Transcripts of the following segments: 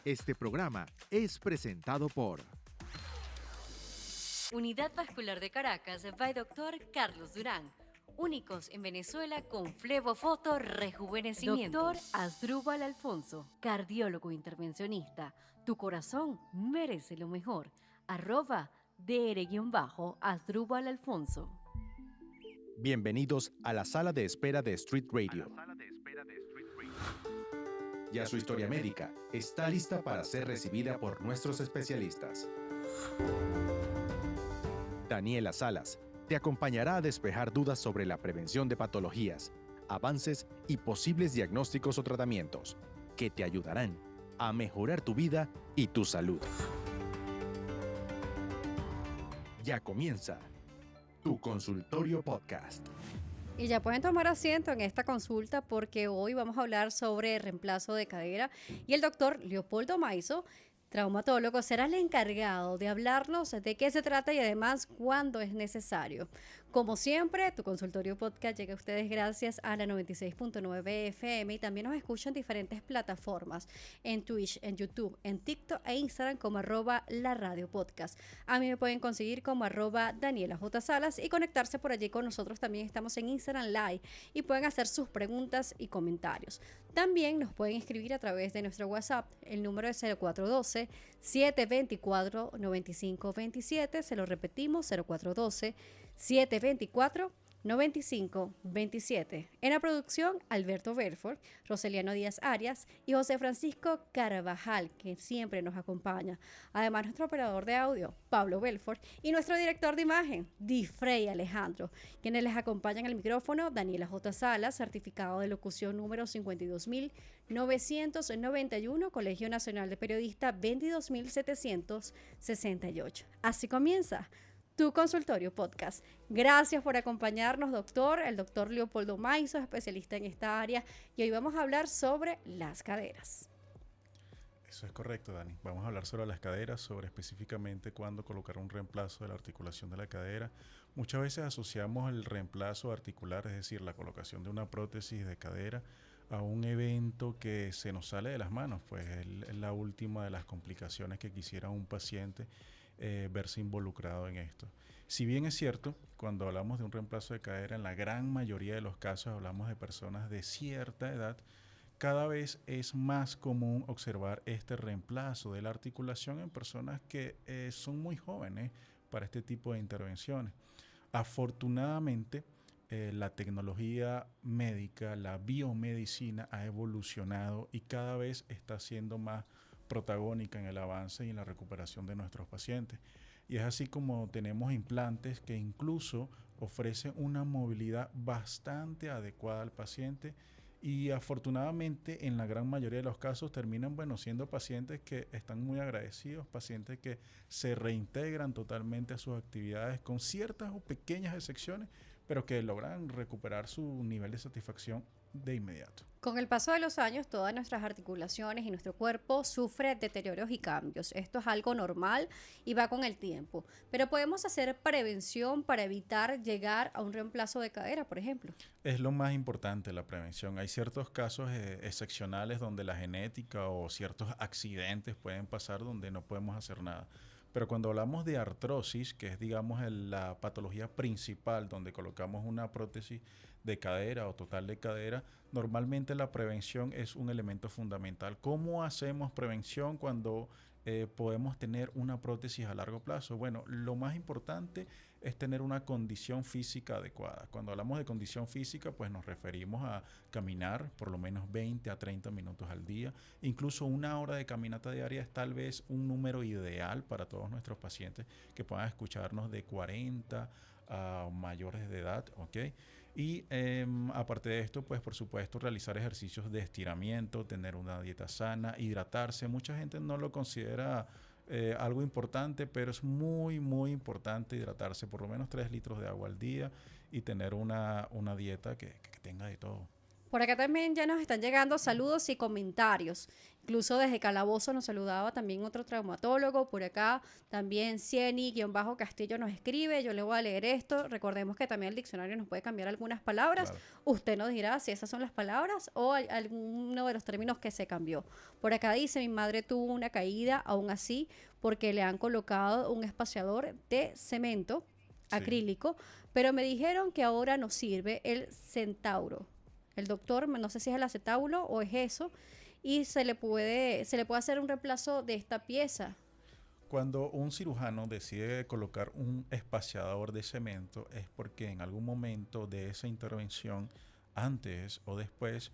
Este programa es presentado por Unidad Vascular de Caracas by Dr. Carlos Durán. Únicos en Venezuela con Flevofoto Rejuvenecimiento. Doctor Asdrúbal Alfonso, cardiólogo intervencionista. Tu corazón merece lo mejor. @dr-Asdrúbal Alfonso. Bienvenidos a la sala de espera de Street Radio. Ya su historia médica está lista para ser recibida por nuestros especialistas. Daniela Salas te acompañará a despejar dudas sobre la prevención de patologías, avances y posibles diagnósticos o tratamientos que te ayudarán a mejorar tu vida y tu salud. Ya comienza tu consultorio podcast. Y ya pueden tomar asiento en esta consulta porque hoy vamos a hablar sobre reemplazo de cadera y el doctor Leopoldo Maizo, traumatólogo, será el encargado de hablarnos de qué se trata y además cuándo es necesario. Como siempre, tu consultorio podcast llega a ustedes gracias a la 96.9 FM y también nos escuchan en diferentes plataformas, en Twitch, en YouTube, en TikTok e Instagram como @laradiopodcast. A mí me pueden conseguir como @DanielaJSalas y conectarse por allí con nosotros. También estamos en Instagram Live y pueden hacer sus preguntas y comentarios. También nos pueden escribir a través de nuestro WhatsApp. El número es 0412-724-9527. Se lo repetimos, 0412-724-9527. En la producción, Alberto Belfort, Roseliano Díaz Arias y José Francisco Carvajal, que siempre nos acompaña. Además, nuestro operador de audio, Pablo Belfort, y nuestro director de imagen, Difrey Alejandro, quienes les acompañan al micrófono, Daniela J. Salas, certificado de locución número 52.991, Colegio Nacional de Periodistas 22.768. Así comienza tu consultorio podcast. Gracias por acompañarnos, doctor. El doctor Leopoldo Maizo, especialista en esta área, y hoy vamos a hablar sobre las caderas. Eso es correcto, Dani. Vamos a hablar sobre las caderas, sobre específicamente cuándo colocar un reemplazo de la articulación de la cadera. Muchas veces asociamos el reemplazo articular, es decir, la colocación de una prótesis de cadera, a un evento que se nos sale de las manos, pues es la última de las complicaciones que quisiera un paciente verse involucrado en esto. Si bien es cierto, cuando hablamos de un reemplazo de cadera, en la gran mayoría de los casos hablamos de personas de cierta edad, cada vez es más común observar este reemplazo de la articulación en personas que son muy jóvenes para este tipo de intervenciones. Afortunadamente, la tecnología médica, la biomedicina ha evolucionado y cada vez está siendo más protagónica en el avance y en la recuperación de nuestros pacientes. Y es así como tenemos implantes que incluso ofrecen una movilidad bastante adecuada al paciente y afortunadamente en la gran mayoría de los casos terminan siendo pacientes que están muy agradecidos, pacientes que se reintegran totalmente a sus actividades con ciertas o pequeñas excepciones, pero que logran recuperar su nivel de satisfacción de inmediato. Con el paso de los años, todas nuestras articulaciones y nuestro cuerpo sufre deterioros y cambios. Esto es algo normal y va con el tiempo. Pero podemos hacer prevención para evitar llegar a un reemplazo de cadera, por ejemplo. Es lo más importante, la prevención. Hay ciertos casos excepcionales donde la genética o ciertos accidentes pueden pasar donde no podemos hacer nada. Pero cuando hablamos de artrosis, que es digamos la patología principal donde colocamos una prótesis de cadera o total de cadera, normalmente la prevención es un elemento fundamental. ¿Cómo hacemos prevención cuando podemos tener una prótesis a largo plazo? Bueno, lo más importante es tener una condición física adecuada. Cuando hablamos de condición física, pues nos referimos a caminar por lo menos 20 a 30 minutos al día. Incluso una hora de caminata diaria es tal vez un número ideal para todos nuestros pacientes que puedan escucharnos de 40 a mayores de edad, ¿ok? Y aparte de esto, pues por supuesto realizar ejercicios de estiramiento, tener una dieta sana, hidratarse. Mucha gente no lo considera algo importante, pero es muy, muy importante hidratarse por lo menos 3 litros de agua al día y tener una dieta que tenga de todo. Por acá también ya nos están llegando saludos y comentarios. Incluso desde Calabozo nos saludaba también otro traumatólogo. Por acá también Cieni-Castillo nos escribe. Yo le voy a leer esto. Recordemos que también el diccionario nos puede cambiar algunas palabras. Claro. Usted nos dirá si esas son las palabras o alguno de los términos que se cambió. Por acá dice, mi madre tuvo una caída, aún así, porque le han colocado un espaciador de cemento acrílico, pero me dijeron que ahora no sirve el centauro. El doctor, no sé si es el acetábulo o es eso, y se le puede hacer un reemplazo de esta pieza. Cuando un cirujano decide colocar un espaciador de cemento es porque en algún momento de esa intervención, antes o después,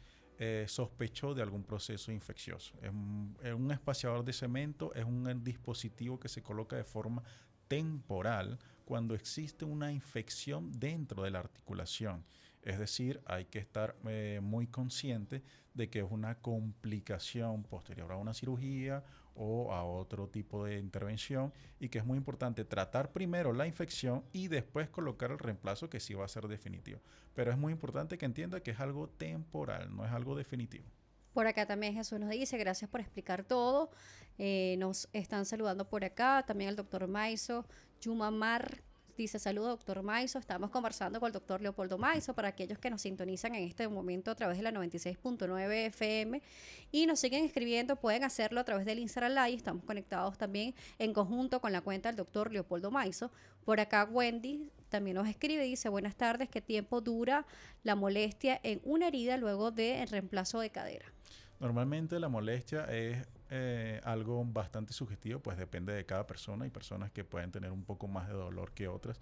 sospechó de algún proceso infeccioso. Un espaciador de cemento es un dispositivo que se coloca de forma temporal cuando existe una infección dentro de la articulación. Es decir, hay que estar muy consciente de que es una complicación posterior a una cirugía o a otro tipo de intervención y que es muy importante tratar primero la infección y después colocar el reemplazo que sí va a ser definitivo. Pero es muy importante que entienda que es algo temporal, no es algo definitivo. Por acá también Jesús nos dice, gracias por explicar todo. Nos están saludando por acá. También el doctor Maiso, Yumamar, dice, saludo doctor Maiso. Estamos conversando con el doctor Leopoldo Maiso para aquellos que nos sintonizan en este momento a través de la 96.9 FM y nos siguen escribiendo, pueden hacerlo a través del Instagram Live. Estamos conectados también en conjunto con la cuenta del doctor Leopoldo Maiso. Por acá Wendy también nos escribe, dice, buenas tardes, ¿qué tiempo dura la molestia en una herida luego del reemplazo de cadera? Normalmente la molestia es algo bastante subjetivo, pues depende de cada persona. Hay personas que pueden tener un poco más de dolor que otras.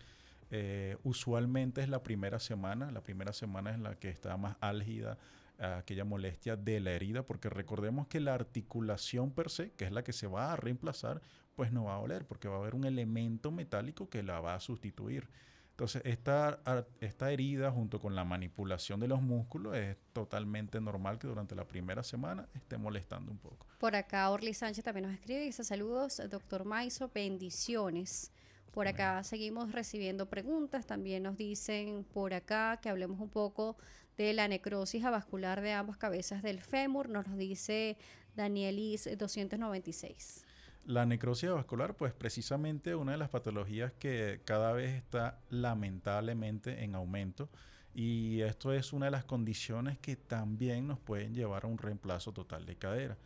Usualmente es la primera semana es la que está más álgida aquella molestia de la herida, porque recordemos que la articulación per se, que es la que se va a reemplazar, pues no va a doler, porque va a haber un elemento metálico que la va a sustituir. Entonces, esta herida junto con la manipulación de los músculos es totalmente normal que durante la primera semana esté molestando un poco. Por acá Orly Sánchez también nos escribe y dice, saludos, doctor Maiso, bendiciones. Por acá seguimos recibiendo preguntas, también nos dicen por acá que hablemos un poco de la necrosis avascular de ambas cabezas del fémur, nos lo dice Danielis 296. La necrosis vascular, pues precisamente una de las patologías que cada vez está lamentablemente en aumento, y esto es una de las condiciones que también nos pueden llevar a un reemplazo total de cadera.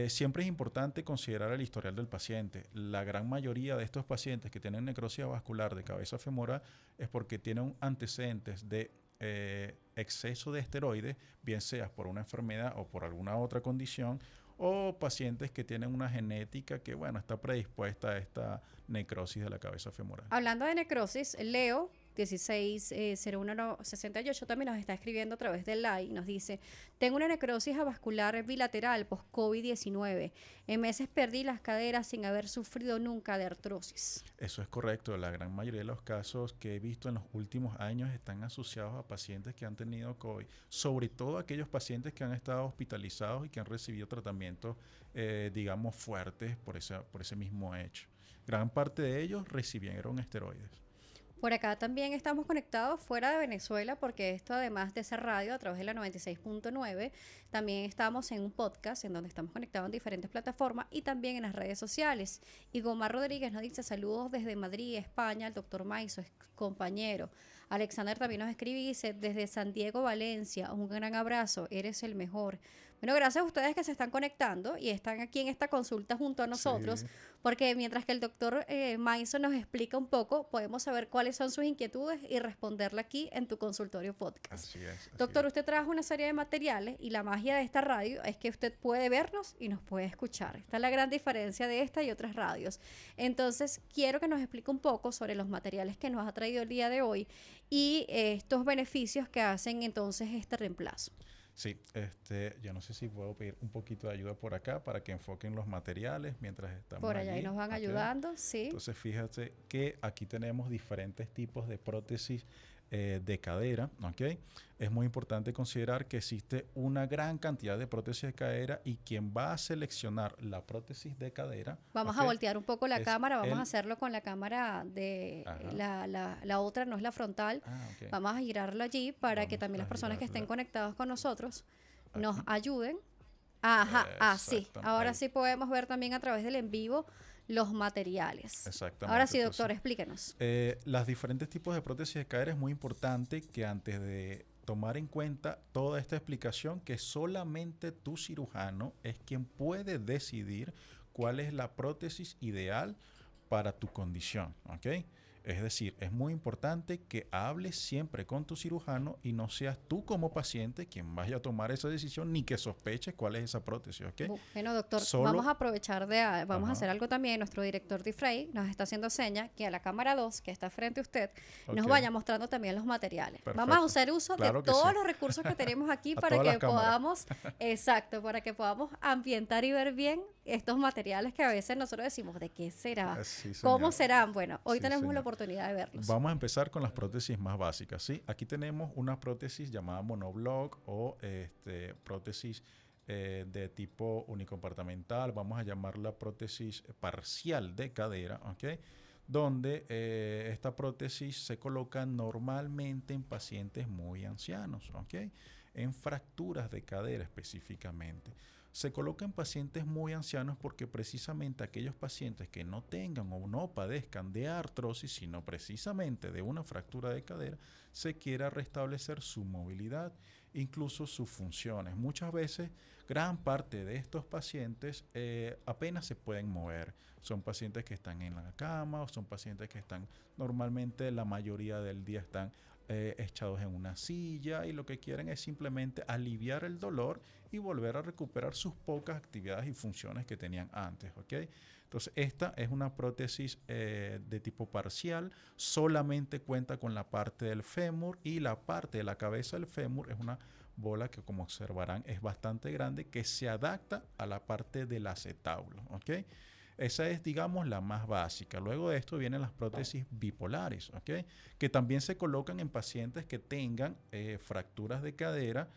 Siempre es importante considerar el historial del paciente. La gran mayoría de estos pacientes que tienen necrosis vascular de cabeza femoral es porque tienen antecedentes de exceso de esteroides, bien sea por una enfermedad o por alguna otra condición, o pacientes que tienen una genética que, bueno, está predispuesta a esta necrosis de la cabeza femoral. Hablando de necrosis, Leo 160168 también nos está escribiendo a través del live y nos dice, tengo una necrosis avascular bilateral post-COVID-19. En meses perdí las caderas sin haber sufrido nunca de artrosis. Eso es correcto. La gran mayoría de los casos que he visto en los últimos años están asociados a pacientes que han tenido COVID, sobre todo aquellos pacientes que han estado hospitalizados y que han recibido tratamientos, digamos, fuertes por ese mismo hecho. Gran parte de ellos recibieron esteroides. Por acá también estamos conectados fuera de Venezuela porque esto, además de ser radio a través de la 96.9, también estamos en un podcast en donde estamos conectados en diferentes plataformas y también en las redes sociales. Y Gomar Rodríguez nos dice saludos desde Madrid, España, al doctor Maiso, compañero. Alexander también nos escribe y dice desde San Diego, Valencia, un gran abrazo, eres el mejor. Bueno, gracias a ustedes que se están conectando y están aquí en esta consulta junto a nosotros, sí, porque mientras que el doctor Maiso nos explica un poco, podemos saber cuáles son sus inquietudes y responderla aquí en tu consultorio podcast. Así es. Doctor, usted trajo una serie de materiales y la magia de esta radio es que usted puede vernos y nos puede escuchar. Esta es la gran diferencia de esta y otras radios. Entonces, quiero que nos explique un poco sobre los materiales que nos ha traído el día de hoy y estos beneficios que hacen entonces este reemplazo. Sí, yo no sé si puedo pedir un poquito de ayuda por acá para que enfoquen los materiales mientras estamos por allá allí. Y nos van ayudando, sí. Entonces fíjate que aquí tenemos diferentes tipos de prótesis de cadera, ¿ok? Es muy importante considerar que existe una gran cantidad de prótesis de cadera y quien va a seleccionar la prótesis de cadera. Vamos ¿ok? a voltear un poco la Es cámara, vamos a el- hacerlo con la cámara de Ajá. la otra, no es la frontal. Ok. Vamos a girarlo allí para que Vamos también a las personas que estén girarla conectadas con nosotros nos aquí. ayuden. Ajá, sí. Exactamente, Ahora ahí. sí podemos ver también a través del en vivo los materiales. Exactamente. Ahora sí, Entonces, doctor, explíquenos. Las diferentes tipos de prótesis de cadera es muy importante que antes de tomar en cuenta toda esta explicación, que solamente tu cirujano es quien puede decidir cuál es la prótesis ideal para tu condición, ¿ok? Es decir, es muy importante que hables siempre con tu cirujano y no seas tú como paciente quien vaya a tomar esa decisión ni que sospeches cuál es esa prótesis, ¿ok? Bueno, doctor, Solo- vamos a aprovechar vamos a Ajá. hacer algo también. Nuestro director de Frey nos está haciendo seña que a la cámara 2, que está frente a usted, nos Ok. vaya mostrando también los materiales. Vamos a Perfecto. hacer uso Claro de que todos sí. los recursos que tenemos aquí A para todas que las cámaras. podamos, exacto, para que podamos ambientar y ver bien estos materiales que a veces nosotros decimos, ¿de qué será? Sí, ¿Cómo señor. serán? Bueno, hoy Sí, tenemos la señor. oportunidad de verlos. Vamos a empezar con las prótesis más básicas, ¿sí? Aquí tenemos una prótesis llamada monoblock o prótesis de tipo unicompartamental, vamos a llamarla prótesis parcial de cadera, ¿ok? Donde esta prótesis se coloca normalmente en pacientes muy ancianos, ¿ok? En fracturas de cadera específicamente. Se coloca en pacientes muy ancianos porque precisamente aquellos pacientes que no tengan o no padezcan de artrosis, sino precisamente de una fractura de cadera, se quiera restablecer su movilidad, incluso sus funciones. Muchas veces, gran parte de estos pacientes apenas se pueden mover. Son pacientes que están en la cama o son pacientes que están normalmente la mayoría del día están echados en una silla y lo que quieren es simplemente aliviar el dolor y volver a recuperar sus pocas actividades y funciones que tenían antes, ¿ok? Entonces, esta es una prótesis de tipo parcial, solamente cuenta con la parte del fémur y la parte de la cabeza del fémur es una bola que, como observarán, es bastante grande que se adapta a la parte del acetábulo, ¿ok? Esa es, digamos, la más básica. Luego de esto vienen las prótesis bipolares, ¿ok? Que también se colocan en pacientes que tengan fracturas de cadera,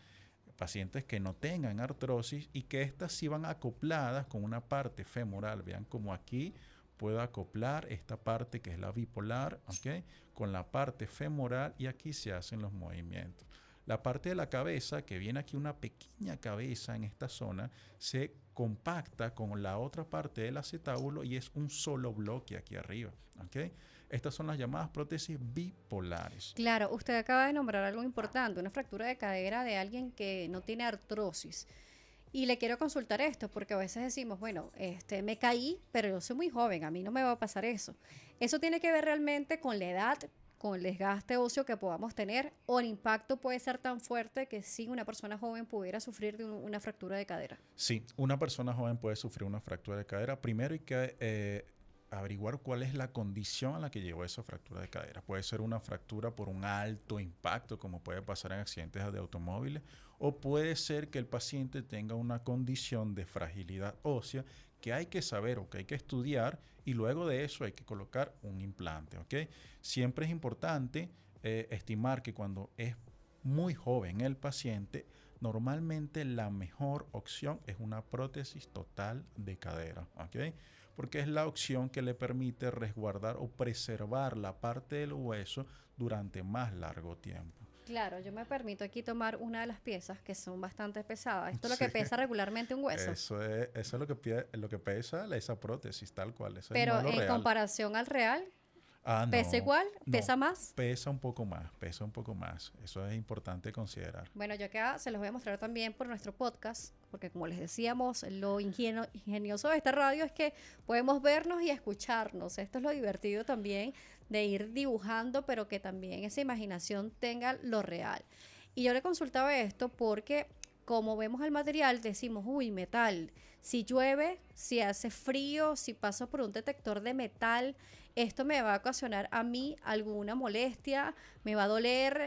pacientes que no tengan artrosis y que estas sí van acopladas con una parte femoral. Vean como aquí puedo acoplar esta parte que es la bipolar, ¿ok? Con la parte femoral y aquí se hacen los movimientos. La parte de la cabeza, que viene aquí una pequeña cabeza en esta zona, se compacta con la otra parte del acetábulo y es un solo bloque aquí arriba, ¿ok? Estas son las llamadas prótesis bipolares. Claro, usted acaba de nombrar algo importante, una fractura de cadera de alguien que no tiene artrosis. Y le quiero consultar esto, porque a veces decimos, bueno, me caí, pero yo soy muy joven, a mí no me va a pasar eso. ¿Eso tiene que ver realmente con la edad, con el desgaste óseo que podamos tener, o el impacto puede ser tan fuerte que sí una persona joven pudiera sufrir de una fractura de cadera? Sí, una persona joven puede sufrir una fractura de cadera. Primero hay que averiguar cuál es la condición a la que llevó esa fractura de cadera. Puede ser una fractura por un alto impacto, como puede pasar en accidentes de automóviles, o puede ser que el paciente tenga una condición de fragilidad ósea que hay que saber o que hay que estudiar y luego de eso hay que colocar un implante, ¿ok? Siempre es importante estimar que cuando es muy joven el paciente, normalmente la mejor opción es una prótesis total de cadera, ¿ok? Porque es la opción que le permite resguardar o preservar la parte del hueso durante más largo tiempo. Claro, yo me permito aquí tomar una de las piezas que son bastante pesadas. Esto es lo que Sí. pesa regularmente un hueso. Eso es lo que pesa esa prótesis, tal cual. Ese es el Pero modelo en real. comparación al real, No, ¿pesa igual? no, ¿Pesa más? Pesa un poco más, pesa un poco más. Eso es importante considerar. Bueno, yo acá se los voy a mostrar también por nuestro podcast, porque como les decíamos, lo ingenioso de esta radio es que podemos vernos y escucharnos. Esto es lo divertido también de ir dibujando, pero que también esa imaginación tenga lo real. Y yo le consultaba esto porque como vemos el material, decimos, uy, metal. Si llueve, si hace frío, si paso por un detector de metal, esto me va a ocasionar a mí alguna molestia, me va a doler,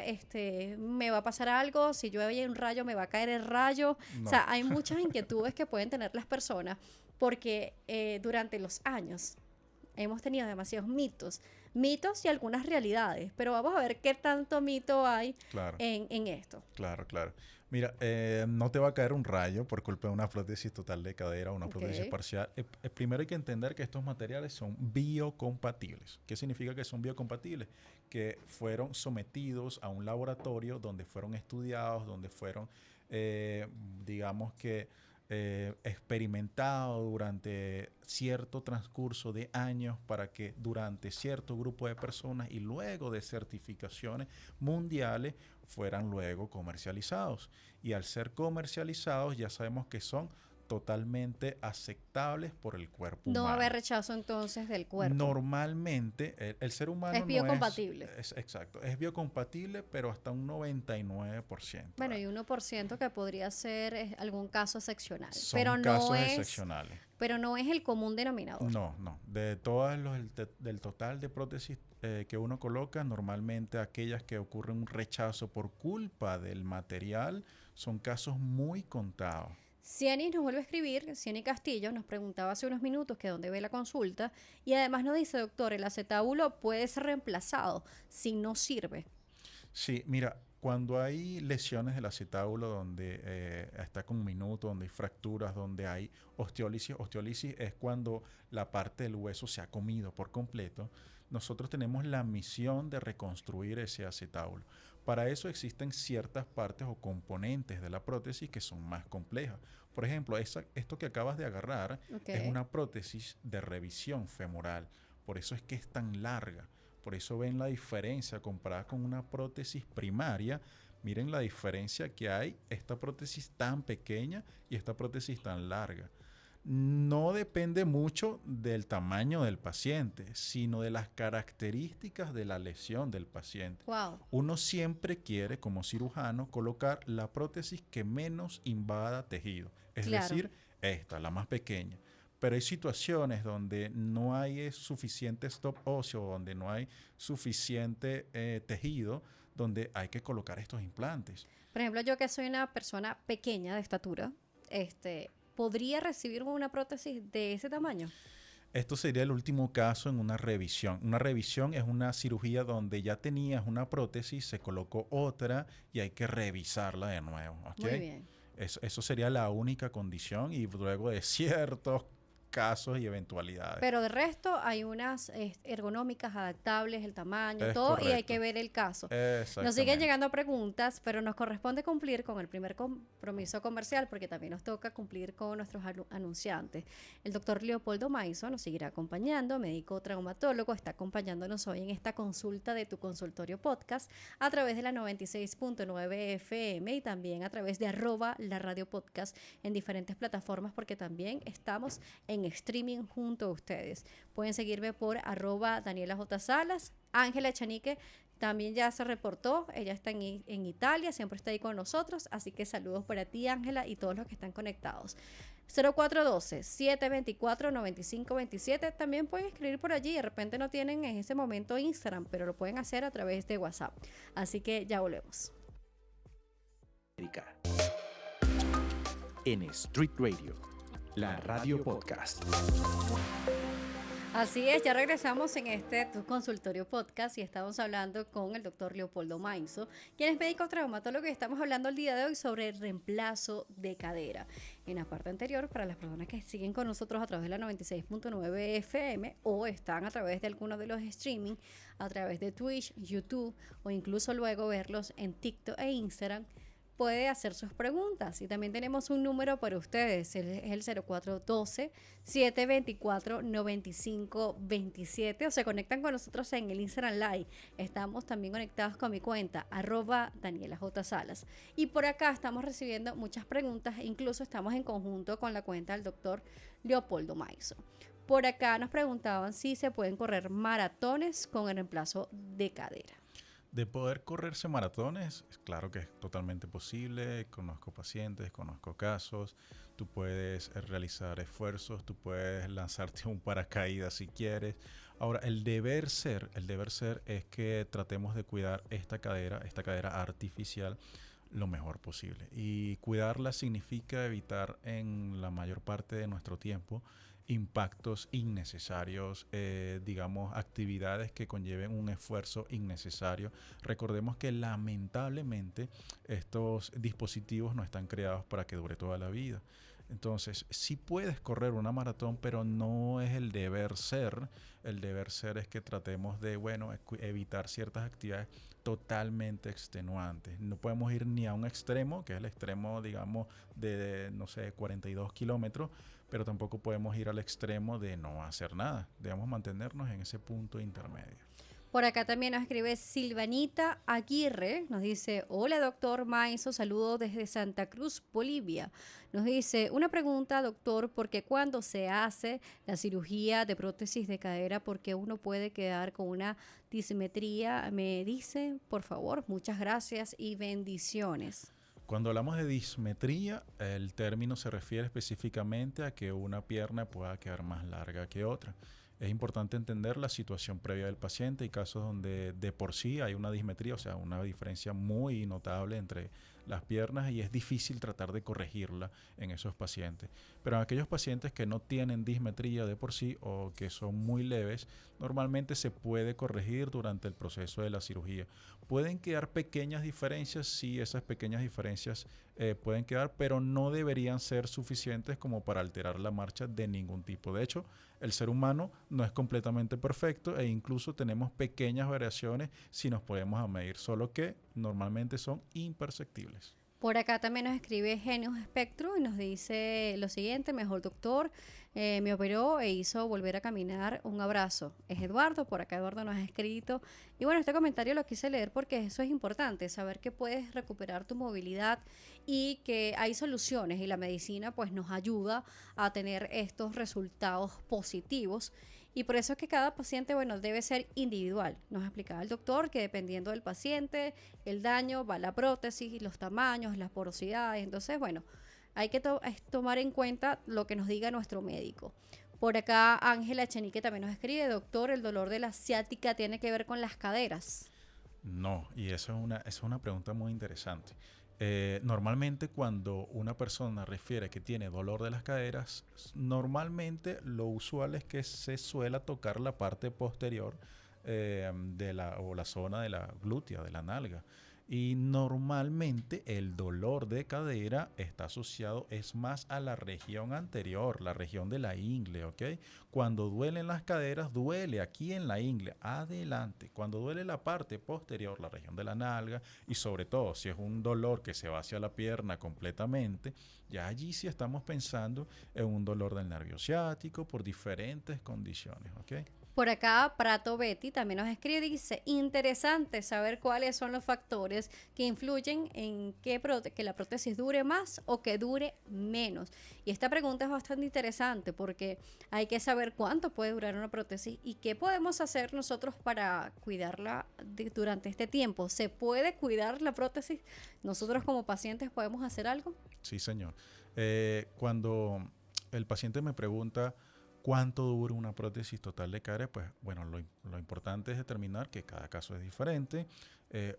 me va a pasar algo, si llueve y hay un rayo, me va a caer el rayo. No. O sea, hay muchas inquietudes que pueden tener las personas porque durante los años hemos tenido demasiados mitos y algunas realidades, pero vamos a ver qué tanto mito hay Claro. en esto. Claro, claro. Mira, no te va a caer un rayo por culpa de una prótesis total de cadera o una prótesis Ok. parcial. Primero hay que entender que estos materiales son biocompatibles. ¿Qué significa que son biocompatibles? Que fueron sometidos a un laboratorio donde fueron estudiados, donde fueron, digamos que, experimentados durante cierto transcurso de años para que durante cierto grupo de personas y luego de certificaciones mundiales fueran luego comercializados. Y al ser comercializados ya sabemos que son totalmente aceptables por el cuerpo No va a humano. haber rechazo entonces del cuerpo. Normalmente el ser humano Es biocompatible. exacto, es biocompatible, pero hasta un 99%. Bueno, y 1% que podría ser algún caso excepcional, Son pero no casos es, excepcionales. pero no es el común denominador. No, no. De todas del total de prótesis que uno coloca, normalmente aquellas que ocurren un rechazo por culpa del material son casos muy contados. Cieny nos vuelve a escribir, Cieny Castillo nos preguntaba hace unos minutos que dónde ve la consulta y además nos dice, doctor, el acetábulo puede ser reemplazado si no sirve. Sí, mira, cuando hay lesiones del acetábulo donde está con un minuto, donde hay fracturas, donde hay osteólisis es cuando la parte del hueso se ha comido por completo. Nosotros tenemos la misión de reconstruir ese acetábulo. Para eso existen ciertas partes o componentes de la prótesis que son más complejas. Por ejemplo, esto que acabas de agarrar Ok. es una prótesis de revisión femoral. Por eso es que es tan larga. Por eso ven la diferencia comparada con una prótesis primaria. Miren la diferencia que hay, esta prótesis tan pequeña y esta prótesis tan larga. No depende mucho del tamaño del paciente, sino de las características de la lesión del paciente. Wow. Uno siempre quiere, como cirujano, colocar la prótesis que menos invada tejido. Es Claro. decir, esta, la más pequeña. Pero hay situaciones donde no hay suficiente stop óseo, donde no hay suficiente tejido, donde hay que colocar estos implantes. Por ejemplo, yo que soy una persona pequeña de estatura, ¿podría recibir una prótesis de ese tamaño? Esto sería el último caso en una revisión. Una revisión es una cirugía donde ya tenías una prótesis, se colocó otra y hay que revisarla de nuevo. ¿Ok? Muy bien. Eso sería la única condición y luego de ciertos casos y eventualidades. Pero de resto hay unas ergonómicas adaptables, el tamaño, Es todo, y hay correcto. que ver el caso. Nos Exactamente. siguen llegando preguntas, pero nos corresponde cumplir con el primer compromiso comercial porque también nos toca cumplir con nuestros anunciantes. El doctor Leopoldo Maizo nos seguirá acompañando, médico traumatólogo, está acompañándonos hoy en esta consulta de Tu Consultorio Podcast a través de la 96.9 FM y también a través de @la radio podcast en diferentes plataformas porque también estamos en streaming junto a ustedes. Pueden seguirme por @DanielaJSalas. Ángela Echanique también ya se reportó, ella está en Italia, siempre está ahí con nosotros, así que saludos para ti, Ángela, y todos los que están conectados. 0412-724-9527, también pueden escribir por allí, de repente no tienen en ese momento Instagram, pero lo pueden hacer a través de WhatsApp. Así que ya volvemos. En Street Radio, la radio podcast. Así es, ya regresamos en Tu Consultorio Podcast y estamos hablando con el doctor Leopoldo Maizo, quien es médico traumatólogo y estamos hablando el día de hoy sobre el reemplazo de cadera. En la parte anterior, para las personas que siguen con nosotros a través de la 96.9 FM o están a través de algunos de los streaming, a través de Twitch, YouTube o incluso luego verlos en TikTok e Instagram, puede hacer sus preguntas y también tenemos un número para ustedes, es el 0412-724-9527 o se conectan con nosotros en el Instagram Live. Estamos también conectados con mi cuenta @DanielaJSalas y por acá estamos recibiendo muchas preguntas e incluso estamos en conjunto con la cuenta del doctor Leopoldo Maizo. Por acá nos preguntaban si se pueden correr maratones con el reemplazo de cadera. De poder correrse maratones, claro que es totalmente posible. Conozco pacientes, conozco casos. Tú puedes realizar esfuerzos, tú puedes lanzarte un paracaídas si quieres. Ahora, el deber ser es que tratemos de cuidar esta cadera artificial lo mejor posible. Y cuidarla significa evitar en la mayor parte de nuestro tiempo impactos innecesarios, digamos, actividades que conlleven un esfuerzo innecesario. Recordemos que lamentablemente estos dispositivos no están creados para que dure toda la vida. Entonces, sí puedes correr una maratón, pero no es el deber ser. El deber ser es que tratemos de, bueno, evitar ciertas actividades totalmente extenuantes. No podemos ir ni a un extremo, que es el extremo, digamos, no sé, 42 kilómetros, pero tampoco podemos ir al extremo de no hacer nada. Debemos mantenernos en ese punto intermedio. Por acá también nos escribe Silvanita Aguirre, nos dice, hola doctor Maiso, saludos desde Santa Cruz, Bolivia. Nos dice, una pregunta doctor, porque cuando se hace la cirugía de prótesis de cadera, porque uno puede quedar con una dismetría, me dice, por favor, muchas gracias y bendiciones. Cuando hablamos de dismetría, el término se refiere específicamente a que una pierna pueda quedar más larga que otra. Es importante entender la situación previa del paciente. Hay casos donde de por sí hay una dismetría, o sea, una diferencia muy notable entre las piernas y es difícil tratar de corregirla en esos pacientes. Pero en aquellos pacientes que no tienen dismetría de por sí o que son muy leves, normalmente se puede corregir durante el proceso de la cirugía. Pueden quedar pequeñas diferencias, sí, esas pequeñas diferencias pueden quedar, pero no deberían ser suficientes como para alterar la marcha de ningún tipo. De hecho, el ser humano no es completamente perfecto e incluso tenemos pequeñas variaciones si nos podemos medir, solo que normalmente son imperceptibles. Por acá también nos escribe Genius Espectro y nos dice lo siguiente, mejor doctor, me operó e hizo volver a caminar, un abrazo. Es Eduardo, por acá Eduardo nos ha escrito. Y bueno, este comentario lo quise leer porque eso es importante, saber que puedes recuperar tu movilidad y que hay soluciones y la medicina pues nos ayuda a tener estos resultados positivos. Y por eso es que cada paciente, bueno, debe ser individual. Nos explicaba el doctor que dependiendo del paciente, el daño va a la prótesis, los tamaños, las porosidades. Entonces, bueno, hay que tomar en cuenta lo que nos diga nuestro médico. Por acá Ángela Echenique también nos escribe, doctor, ¿el dolor de la ciática tiene que ver con las caderas? No, y eso es una pregunta muy interesante. Normalmente cuando una persona refiere que tiene dolor de las caderas, normalmente lo usual es que se suele tocar la parte posterior o la zona de la glútea, de la nalga. Y normalmente el dolor de cadera está asociado es más a la región anterior, la región de la ingle, ¿ok? Cuando duelen las caderas, duele aquí en la ingle, adelante. Cuando duele la parte posterior, la región de la nalga, y sobre todo si es un dolor que se va hacia la pierna completamente, ya allí sí estamos pensando en un dolor del nervio ciático por diferentes condiciones, ¿ok? Por acá, Prato Betty también nos escribe y dice, interesante saber cuáles son los factores que influyen en que la prótesis dure más o que dure menos. Y esta pregunta es bastante interesante porque hay que saber cuánto puede durar una prótesis y qué podemos hacer nosotros para cuidarla durante este tiempo. ¿Se puede cuidar la prótesis? ¿Nosotros como pacientes podemos hacer algo? Sí, señor. Cuando el paciente me pregunta ¿cuánto dura una prótesis total de cadera? Pues bueno, lo importante es determinar que cada caso es diferente.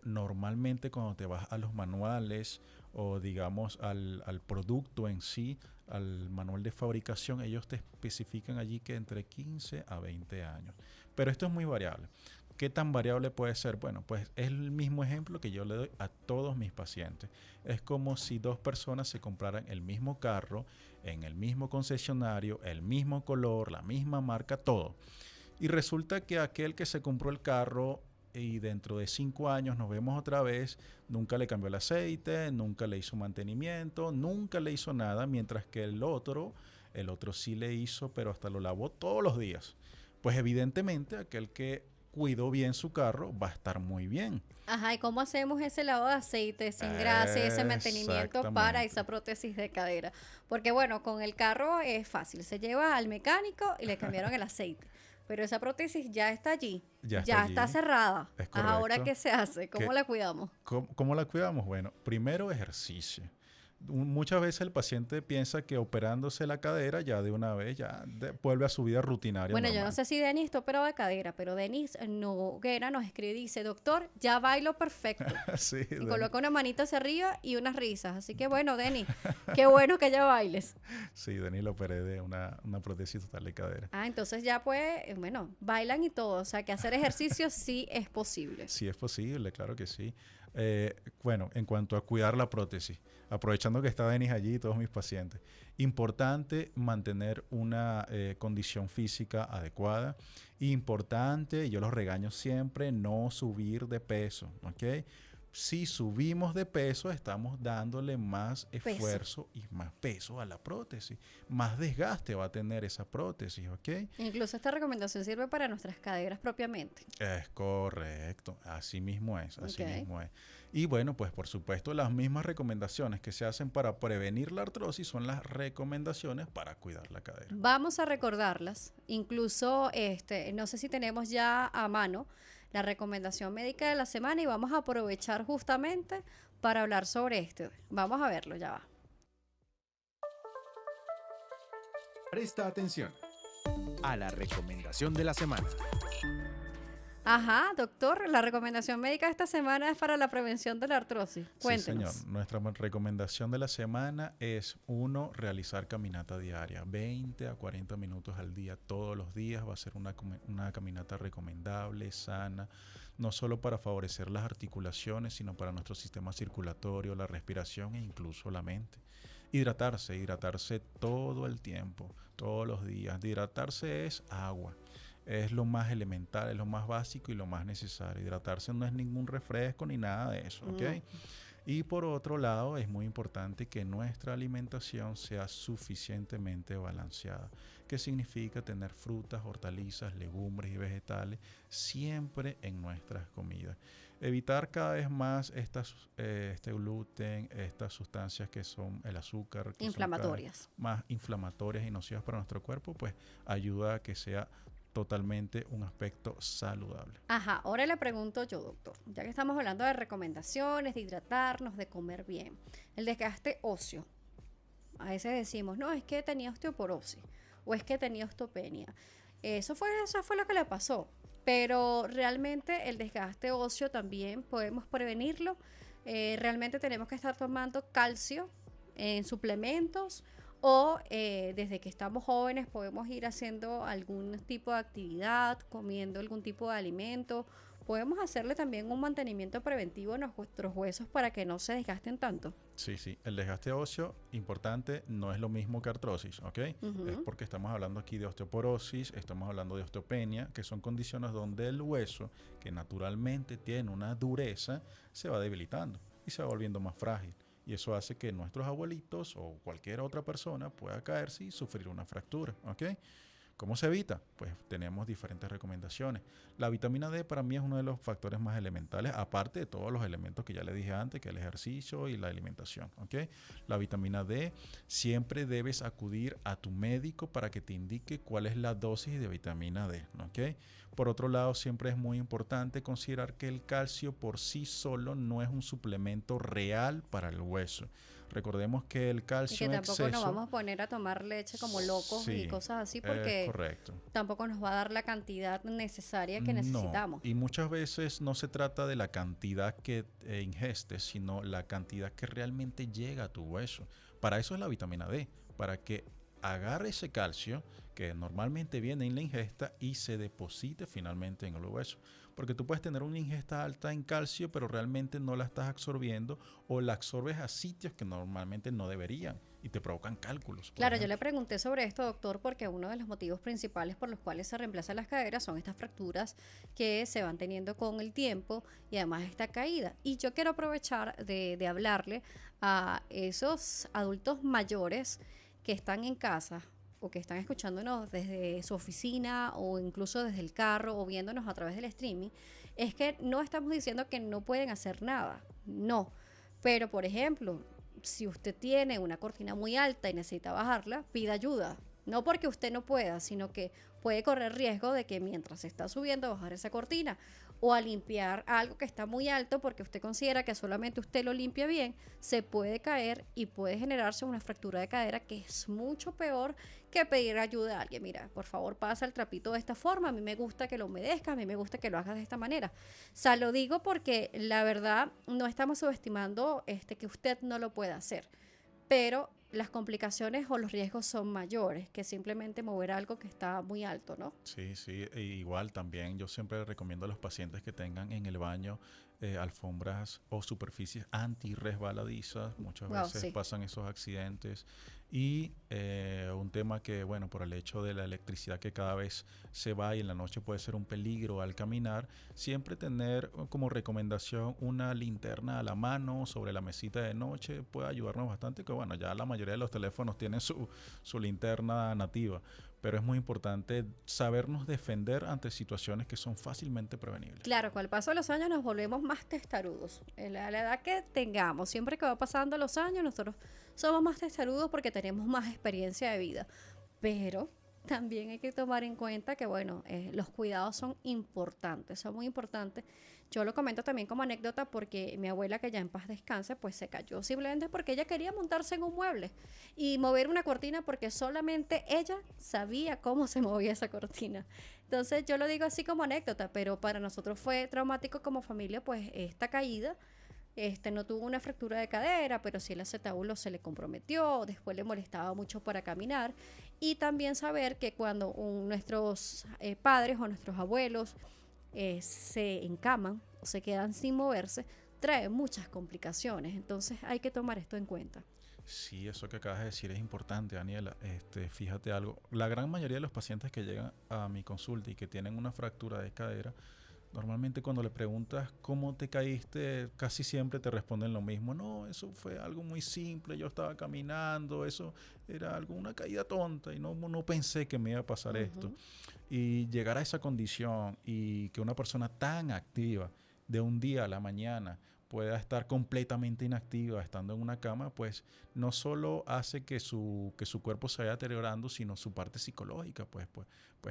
Normalmente cuando te vas a los manuales o digamos al producto en sí, al manual de fabricación, ellos te especifican allí que entre 15 a 20 años. Pero esto es muy variable. ¿Qué tan variable puede ser? Bueno, pues es el mismo ejemplo que yo le doy a todos mis pacientes. Es como si dos personas se compraran el mismo carro, en el mismo concesionario, el mismo color, la misma marca, todo. Y resulta que aquel que se compró el carro y dentro de 5 años nos vemos otra vez, nunca le cambió el aceite, nunca le hizo mantenimiento, nunca le hizo nada, mientras que el otro sí le hizo, pero hasta lo lavó todos los días. Pues evidentemente aquel que cuidó bien su carro va a estar muy bien. Ajá, ¿y cómo hacemos ese lavado de aceite sin grasa y ese mantenimiento para esa prótesis de cadera? Porque bueno, con el carro es fácil, se lleva al mecánico y le cambiaron el aceite. Pero esa prótesis ya está allí, ya está cerrada. Es correcto. Ahora, ¿qué se hace? ¿Cómo la cuidamos? ¿Cómo la cuidamos? Bueno, primero ejercicio. muchas veces el paciente piensa que operándose la cadera ya de una vez vuelve a su vida rutinaria Bueno, yo no normal. sé si Denis está operado de cadera, pero Denis Noguera nos escribe y dice, doctor, ya bailo perfecto. Sí, Y Denis. coloca una manita hacia arriba y unas risas. Así que bueno, Denis, qué bueno que ya bailes. Sí, Denis lo operé de una prótesis total de cadera. Ah, entonces ya pues, bueno, bailan y todo. O sea, que hacer ejercicio sí es posible. Sí es posible, claro que sí. Bueno, en cuanto a cuidar la prótesis, aprovechando que está Denis allí y todos mis pacientes, importante mantener una condición física adecuada. Importante, yo los regaño siempre, no subir de peso, ¿ok? Si subimos de peso, estamos dándole más esfuerzo y más peso a la prótesis. Más desgaste va a tener esa prótesis, ¿ok? Incluso esta recomendación sirve para nuestras caderas propiamente. Es correcto, así mismo es, así Ok. mismo es. Y bueno, pues por supuesto las mismas recomendaciones que se hacen para prevenir la artrosis son las recomendaciones para cuidar la cadera. Vamos a recordarlas. Incluso, no sé si tenemos ya a mano la recomendación médica de la semana y vamos a aprovechar justamente para hablar sobre esto. Vamos a verlo, ya va. Presta atención a la recomendación de la semana. Ajá, doctor, la recomendación médica de esta semana es para la prevención de la artrosis. Cuéntenos. Sí, señor. Nuestra recomendación de la semana es, 1, realizar caminata diaria, 20 a 40 minutos al día, todos los días. Va a ser una caminata recomendable, sana, no solo para favorecer las articulaciones, sino para nuestro sistema circulatorio, la respiración e incluso la mente. Hidratarse todo el tiempo, todos los días. Hidratarse es agua. Es lo más elemental, es lo más básico y lo más necesario. Hidratarse no es ningún refresco ni nada de eso, ¿ok? No. Y por otro lado, es muy importante que nuestra alimentación sea suficientemente balanceada. ¿Qué significa tener frutas, hortalizas, legumbres y vegetales siempre en nuestras comidas? Evitar cada vez más este gluten, estas sustancias que son el azúcar, que son Inflamatorias. más inflamatorias y nocivas para nuestro cuerpo, pues ayuda a que sea totalmente un aspecto saludable. Ajá, ahora le pregunto yo, doctor, ya que estamos hablando de recomendaciones, de hidratarnos, de comer bien, el desgaste óseo. A veces decimos, no, es que tenía osteoporosis o es que tenía osteopenia. Eso fue lo que le pasó. Pero realmente el desgaste óseo también podemos prevenirlo. Realmente tenemos que estar tomando calcio en suplementos o desde que estamos jóvenes podemos ir haciendo algún tipo de actividad, comiendo algún tipo de alimento. Podemos hacerle también un mantenimiento preventivo a nuestros huesos para que no se desgasten tanto. Sí, sí. El desgaste óseo, importante, no es lo mismo que artrosis, ¿ok? Ujú. Es porque estamos hablando aquí de osteoporosis, estamos hablando de osteopenia, que son condiciones donde el hueso, que naturalmente tiene una dureza, se va debilitando y se va volviendo más frágil. Y eso hace que nuestros abuelitos o cualquier otra persona pueda caerse y sufrir una fractura, ¿ok? ¿Cómo se evita? Pues tenemos diferentes recomendaciones. La vitamina D para mí es uno de los factores más elementales, aparte de todos los elementos que ya le dije antes, que el ejercicio y la alimentación, ¿ok? La vitamina D, siempre debes acudir a tu médico para que te indique cuál es la dosis de vitamina D, ¿ok? Por otro lado, siempre es muy importante considerar que el calcio por sí solo no es un suplemento real para el hueso. Recordemos que el Y calcio que en tampoco exceso... nos vamos a poner a tomar leche como locos y Sí, cosas así es porque correcto. tampoco nos va a dar la cantidad necesaria que No, necesitamos. y muchas veces no se trata de la cantidad que ingestes, sino la cantidad que realmente llega a tu hueso. Para eso es la vitamina D, para que agarre ese calcio que normalmente viene en la ingesta y se deposite finalmente en el hueso. Porque tú puedes tener una ingesta alta en calcio, pero realmente no la estás absorbiendo o la absorbes a sitios que normalmente no deberían y te provocan cálculos. Claro, yo le pregunté sobre esto, doctor, porque uno de los motivos principales por los cuales se reemplazan las caderas son estas fracturas que se van teniendo con el tiempo y además esta caída. Y yo quiero aprovechar de hablarle a esos adultos mayores que están en casa o que están escuchándonos desde su oficina o incluso desde el carro o viéndonos a través del streaming, es que no estamos diciendo que no pueden hacer nada, no. Pero, por ejemplo, si usted tiene una cortina muy alta y necesita bajarla, pida ayuda. No porque usted no pueda, sino que puede correr riesgo de que mientras está subiendo, bajar esa cortina o a limpiar algo que está muy alto porque usted considera que solamente usted lo limpia bien, se puede caer y puede generarse una fractura de cadera que es mucho peor que pedir ayuda a alguien. Mira, por favor, pasa el trapito de esta forma, a mí me gusta que lo humedezca, a mí me gusta que lo hagas de esta manera. O sea, lo digo porque la verdad no estamos subestimando que usted no lo pueda hacer, pero las complicaciones o los riesgos son mayores que simplemente mover algo que está muy alto, ¿no? Sí, sí, e igual también yo siempre recomiendo a los pacientes que tengan en el baño alfombras o superficies antirresbaladizas. Muchas Wow, veces sí. pasan esos accidentes y un tema que, bueno, por el hecho de la electricidad que cada vez se va y en la noche puede ser un peligro al caminar, siempre tener como recomendación una linterna a la mano sobre la mesita de noche puede ayudarnos bastante, que bueno, ya la mayoría de los teléfonos tienen su linterna nativa. Pero es muy importante sabernos defender ante situaciones que son fácilmente prevenibles. Claro, con el paso de los años nos volvemos más testarudos. En la edad que tengamos, siempre que va pasando los años, nosotros somos más testarudos porque tenemos más experiencia de vida. Pero también hay que tomar en cuenta que, bueno, los cuidados son muy importantes. Yo lo comento también como anécdota porque mi abuela, que ya en paz descanse, pues se cayó simplemente porque ella quería montarse en un mueble y mover una cortina porque solamente ella sabía cómo se movía esa cortina. Entonces yo lo digo así como anécdota, pero para nosotros fue traumático como familia, pues esta caída. No tuvo una fractura de cadera, pero sí el acetábulo se le comprometió, después le molestaba mucho para caminar. Y también saber que cuando nuestros padres o nuestros abuelos se encaman o se quedan sin moverse, trae muchas complicaciones. Entonces hay que tomar esto en cuenta. Sí, eso que acabas de decir es importante, Daniela. Fíjate algo. La gran mayoría de los pacientes que llegan a mi consulta y que tienen una fractura de cadera, normalmente cuando le preguntas cómo te caíste, casi siempre te responden lo mismo. No, eso fue algo muy simple, yo estaba caminando, eso era una caída tonta y no pensé que me iba a pasar esto. Ujú. Y llegar a esa condición y que una persona tan activa de un día a la mañana pueda estar completamente inactiva estando en una cama, pues no solo hace que su cuerpo se vaya deteriorando, sino su parte psicológica, pues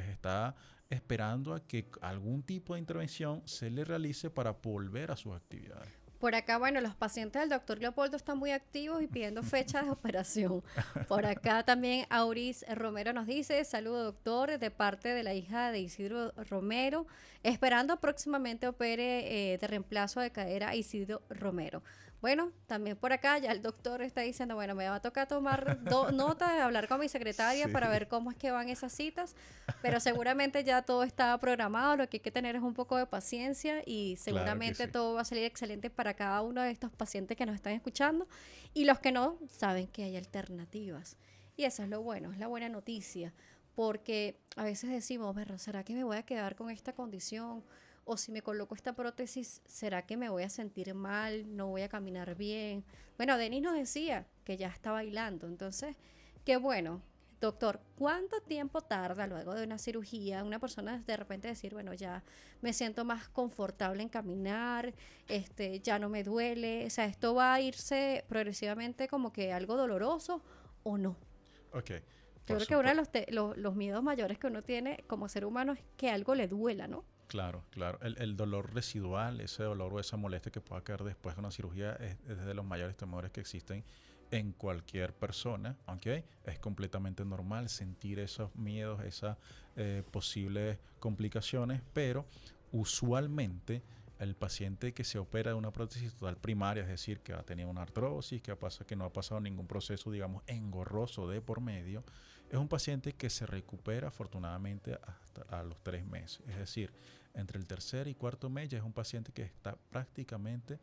está esperando a que algún tipo de intervención se le realice para volver a sus actividades. Por acá, bueno, los pacientes del doctor Leopoldo están muy activos y pidiendo fecha de operación. Por acá también Auris Romero nos dice, saludo doctor, de parte de la hija de Isidro Romero, esperando próximamente opere de reemplazo de cadera a Isidro Romero. Bueno, también por acá ya el doctor está diciendo, bueno, me va a tocar tomar nota, hablar con mi secretaria Sí. para ver cómo es que van esas citas, pero seguramente ya todo está programado, lo que hay que tener es un poco de paciencia y Claro que seguramente sí. todo va a salir excelente para cada uno de estos pacientes que nos están escuchando y los que no saben que hay alternativas. Y eso es lo bueno, es la buena noticia, porque a veces decimos, pero ¿será que me voy a quedar con esta condición? O si me coloco esta prótesis, ¿será que me voy a sentir mal? ¿No voy a caminar bien? Bueno, Denis nos decía que ya está bailando, entonces, qué bueno. Doctor, ¿cuánto tiempo tarda luego de una cirugía una persona de repente decir, bueno, ya me siento más confortable en caminar, ya no me duele? O sea, ¿esto va a irse progresivamente como que algo doloroso o no? Ok, Yo por creo que uno de supuesto. los miedos mayores que uno tiene como ser humano es que algo le duela, ¿no? Claro, claro. El dolor residual, ese dolor o esa molestia que pueda caer después de una cirugía es de los mayores temores que existen en cualquier persona, ¿ok? Es completamente normal sentir esos miedos, esas posibles complicaciones, pero usualmente el paciente que se opera de una prótesis total primaria, es decir, que ha tenido una artrosis, que no ha pasado ningún proceso, digamos, engorroso de por medio, es un paciente que se recupera afortunadamente hasta a los 3 meses. Es decir, entre el tercer y cuarto mes ya es un paciente que está prácticamente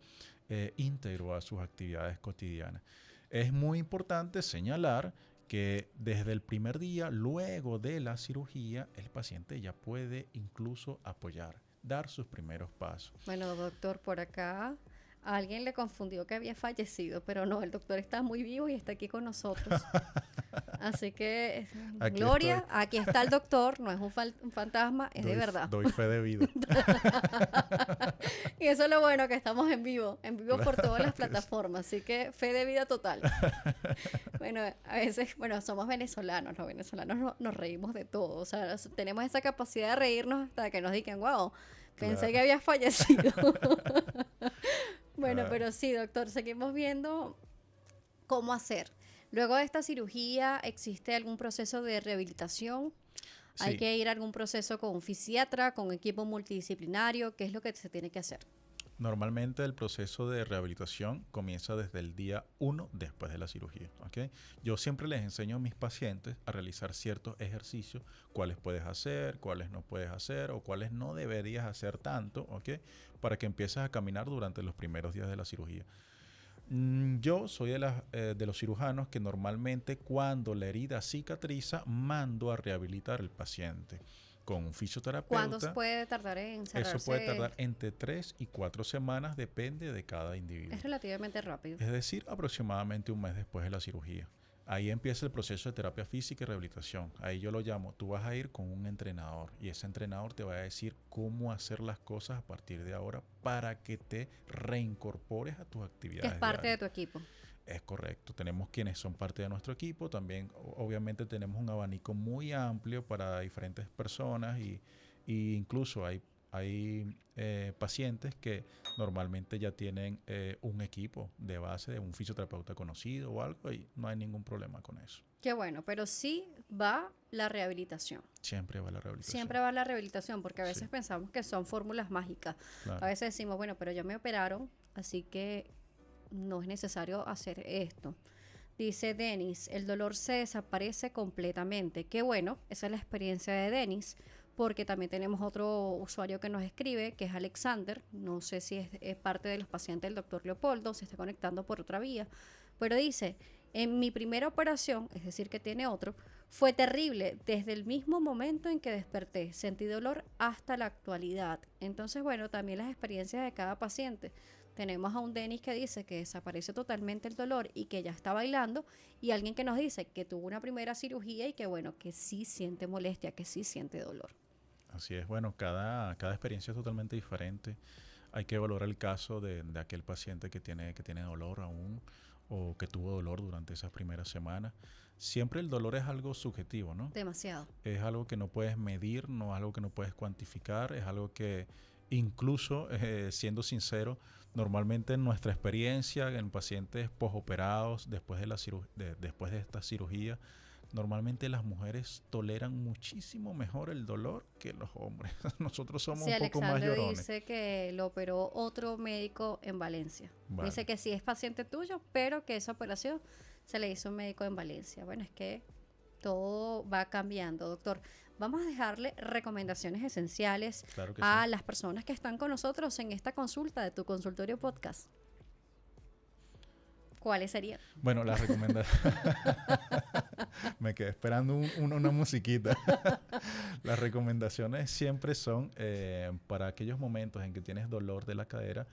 íntegro a sus actividades cotidianas. Es muy importante señalar que desde el primer día, luego de la cirugía, el paciente ya puede incluso apoyar, dar sus primeros pasos. Bueno, doctor, por acá Alguien le confundió que había fallecido, pero no, el doctor está muy vivo y está aquí con nosotros. Así que, Aquí Gloria, estoy. aquí está el doctor, no es un fantasma, es de verdad. Doy fe de vida. Y eso es lo bueno, que estamos en vivo por todas las Claro que sí. plataformas, así que fe de vida total. Bueno, a veces, bueno, somos venezolanos, los venezolanos nos reímos de todo, o sea, tenemos esa capacidad de reírnos hasta que nos digan, wow, pensé Claro. que habías fallecido. Bueno, Claro. pero sí, doctor, seguimos viendo cómo hacer. Luego de esta cirugía, ¿existe algún proceso de rehabilitación? ¿Hay Sí. que ir a algún proceso con un fisiatra, con un equipo multidisciplinario? ¿Qué es lo que se tiene que hacer? Normalmente el proceso de rehabilitación comienza desde el día 1 después de la cirugía. ¿Ok? Yo siempre les enseño a mis pacientes a realizar ciertos ejercicios, cuáles puedes hacer, cuáles no puedes hacer o cuáles no deberías hacer tanto, ¿ok? Para que empieces a caminar durante los primeros días de la cirugía. Yo soy de los cirujanos que normalmente cuando la herida cicatriza mando a rehabilitar al paciente con un ¿Cuándo fisioterapeuta. puede tardar en cerrarse? Eso puede tardar entre 3 y 4 semanas, depende de cada individuo. Es relativamente rápido. Es decir, aproximadamente un mes después de la cirugía. Ahí empieza el proceso de terapia física y rehabilitación. Ahí yo lo llamo, tú vas a ir con un entrenador y ese entrenador te va a decir cómo hacer las cosas a partir de ahora para que te reincorpores a tus Que actividades es parte de diarias. tu equipo. Es correcto. Tenemos quienes son parte de nuestro equipo. También, obviamente, tenemos un abanico muy amplio para diferentes personas y incluso hay pacientes que normalmente ya tienen un equipo de base de un fisioterapeuta conocido o algo y no hay ningún problema con eso. Qué bueno, pero sí va la rehabilitación. Siempre va la rehabilitación. Siempre va la rehabilitación, porque a veces Sí. pensamos que son fórmulas mágicas. Claro. A veces decimos, bueno, pero ya me operaron, así que no es necesario hacer esto. Dice Denis, el dolor se desaparece completamente. Qué bueno, esa es la experiencia de Denis, porque también tenemos otro usuario que nos escribe, que es Alexander. No sé si es parte de los pacientes del doctor Leopoldo, se está conectando por otra vía, pero dice, en mi primera operación, es decir, que tiene otro, fue terrible desde el mismo momento en que desperté. Sentí dolor hasta la actualidad. Entonces, bueno, también las experiencias de cada paciente. Tenemos a un Denis que dice que desaparece totalmente el dolor y que ya está bailando, y alguien que nos dice que tuvo una primera cirugía y que, bueno, que sí siente molestia, que sí siente dolor. Así es. Bueno, cada experiencia es totalmente diferente. Hay que valorar el caso de aquel paciente que tiene dolor aún o que tuvo dolor durante esas primeras semanas. Siempre el dolor es algo subjetivo, ¿no? Demasiado. Es algo que no puedes medir, no es algo que no puedes cuantificar, es algo que incluso, siendo sincero, normalmente en nuestra experiencia en pacientes posoperados después después de esta cirugía, normalmente las mujeres toleran muchísimo mejor el dolor que los hombres. Nosotros somos Sí, un poco más Alexander llorones. dice que lo operó otro médico en Valencia. Vale. Dice que sí es paciente tuyo, pero que esa operación se le hizo un médico en Valencia. Bueno, es que todo va cambiando, doctor. Vamos a dejarle recomendaciones esenciales Claro que a sí. las personas que están con nosotros en esta consulta de tu consultorio podcast. ¿Cuáles serían? Bueno, las recomendaciones. Me quedé esperando una musiquita. Las recomendaciones siempre son para aquellos momentos en que tienes dolor de la cadera,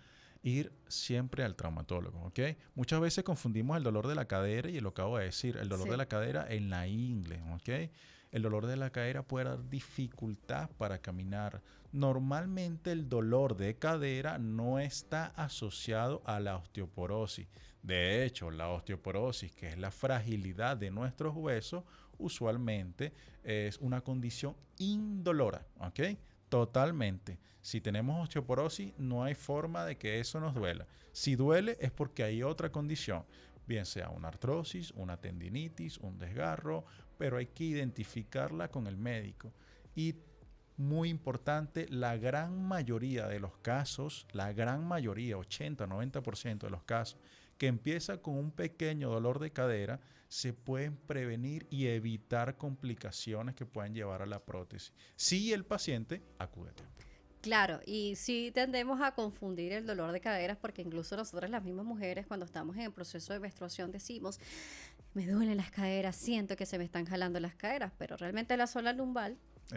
ir siempre al traumatólogo, ¿ok? Muchas veces confundimos el dolor de la cadera y lo acabo de decir, el dolor Sí. de la cadera en la ingle, ¿ok? El dolor de la cadera puede dar dificultad para caminar. Normalmente el dolor de cadera no está asociado a la osteoporosis. De hecho, la osteoporosis, que es la fragilidad de nuestros huesos, usualmente es una condición indolora, ¿ok? Totalmente. Si tenemos osteoporosis, no hay forma de que eso nos duela. Si duele es porque hay otra condición, bien sea una artrosis, una tendinitis, un desgarro, pero hay que identificarla con el médico. Y muy importante, la gran mayoría de los casos, la gran mayoría, 80-90% de los casos, que empieza con un pequeño dolor de cadera, se pueden prevenir y evitar complicaciones que pueden llevar a la prótesis. Si el paciente acude a tiempo. Claro, y sí tendemos a confundir el dolor de caderas, porque incluso nosotras las mismas mujeres, cuando estamos en el proceso de menstruación, decimos, me duelen las caderas, siento que se me están jalando las caderas, pero realmente es la zona lumbar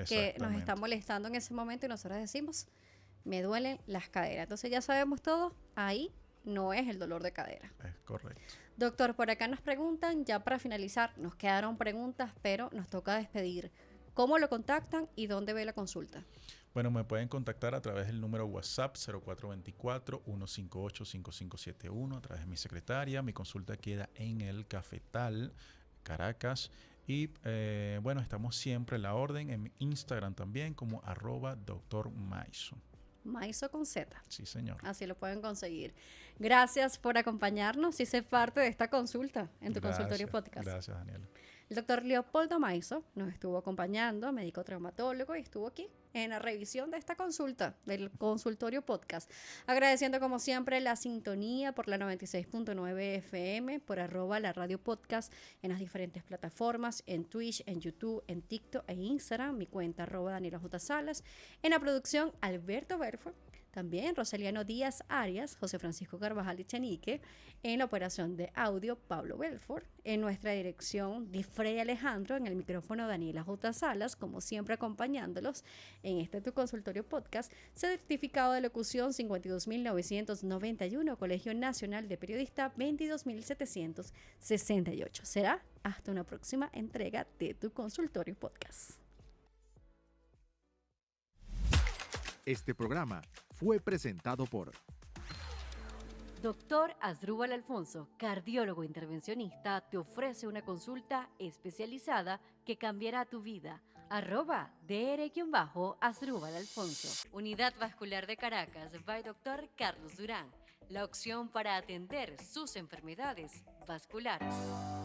que nos está molestando en ese momento y nosotros decimos, me duelen las caderas. Entonces ya sabemos todo, ahí no es el dolor de cadera. Es correcto. Doctor, por acá nos preguntan, ya para finalizar, nos quedaron preguntas, pero nos toca despedir. ¿Cómo lo contactan y dónde ve la consulta? Bueno, me pueden contactar a través del número WhatsApp 0424-158-5571, a través de mi secretaria. Mi consulta queda en el Cafetal, Caracas. Y bueno, estamos siempre a la orden en Instagram también como @Dr. Maiso. Maiso con Z. Sí, señor. Así lo pueden conseguir. Gracias por acompañarnos y ser parte de esta consulta en tu consultorio podcast. Gracias, Daniela. El doctor Leopoldo Maiso nos estuvo acompañando, médico traumatólogo, y estuvo aquí en la revisión de esta consulta del consultorio podcast. Agradeciendo como siempre la sintonía por la 96.9 FM, por @la radio podcast en las diferentes plataformas, en Twitch, en YouTube, en TikTok e Instagram, mi cuenta @Daniela J. Salas. En la producción, Alberto Berford. También Roseliano Díaz Arias, José Francisco Carvajal Echenique. En la operación de audio, Pablo Belfort. En nuestra dirección, Difrey Alejandro. En el micrófono, Daniela J. Salas, como siempre acompañándolos en este tu consultorio podcast. Certificado de locución 52.991, Colegio Nacional de Periodistas 22.768. Será hasta una próxima entrega de tu consultorio podcast. Este programa fue presentado por Doctor Asdrúbal Alfonso, cardiólogo intervencionista, te ofrece una consulta especializada que cambiará tu vida. @Dr-Asdrúbal Alfonso. Unidad Vascular de Caracas, by Dr. Carlos Durán. La opción para atender sus enfermedades vasculares.